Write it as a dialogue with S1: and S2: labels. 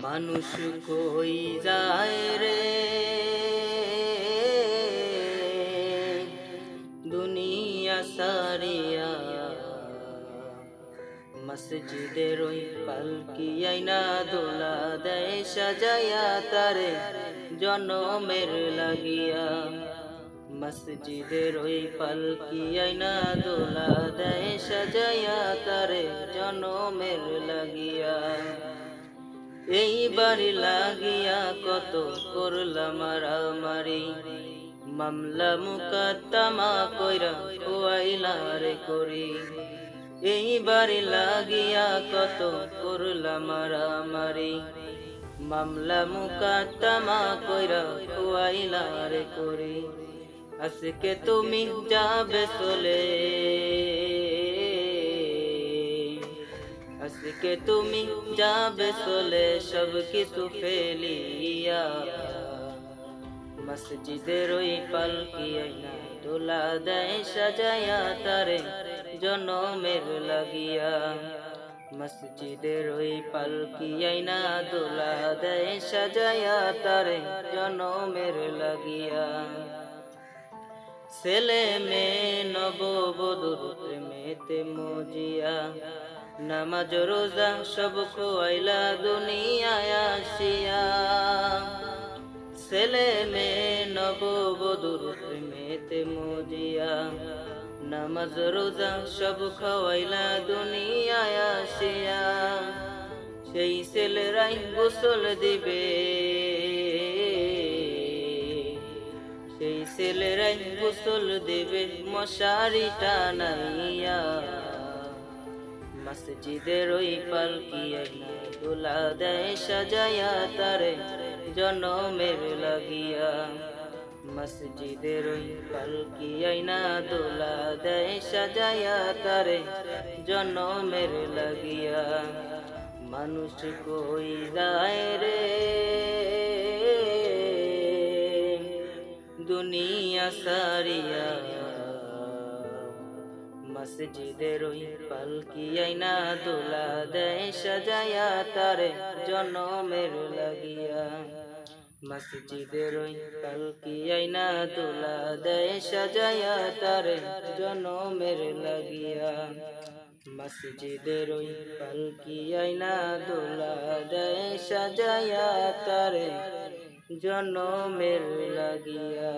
S1: মানুষ কই যায় রে দুনিয়া সারিয়া, মসজিদের ওই পালকি আইনা দোলা দেয় সাজাইয়া তারে জনমের লাগিয়া। মসজিদের ওই পালকি আইনা দোলা দেয় সাজাইয়া তারে জনমের লাগিয়া। এই বাড়ি লাগিয়া কত করলাম মারামারি, মামলা মুকদ্দমা কইরা খুয়াইলা রে করি। এই বাড়ি লাগিয়া কত করলাম মারামারি, মামলা মুকদ্দমা কইরা খুয়াইলা রে করি। আজকে তুমি যাবে চলে, আজকে তুমি যাবে চলে সব কিছু ফেলিয়া। মসজিদের ওই পালকি আইনা দোলা দেয় সাজাইয়া তারে জনমের লাগিয়া। মসজিদের ওই পালকি আইনা দোলা দেয় সাজাইয়া তারে জনমের লাগিয়া। ছেলে মেয়ে নববধূর প্রেমেতে মজিয়া, নামাজ রোজা সব খোয়াইলা দুনিয়ায় আসিয়া। ছেলে মেয়ে নববধূর প্রেমেতে মজিয়া, নামাজ রোজা সব খাওয়াইলা দুনিয়ায় আসিয়া। সেই ছেলেরাই গোসল দিবে, সেই ছেলেরাই গোসল দেবে মশারি টানাইয়া। মসজিদের ওই পালকি আইনা দোলা দেয় সাজাইয়া তারে জনমের লাগিয়া। মসজিদের ওই পালকি আইনা দোলা দেয় সাজাইয়া তারে জনমের লাগিয়া। মানুষ কই যায় রে দুনিয়া সারিয়া, মসজিদের ওই পালকি আইনা দোলা দেয় সাজাইয়া তারে জনমের লাগিয়া। মসজিদের ওই পালকি আইনা দোলা দেয় সাজাইয়া তারে জনমের লাগিয়া। মসজিদের ওই পালকি আইনা দোলা দেয় সাজাইয়া তারে জনমের লাগিয়া।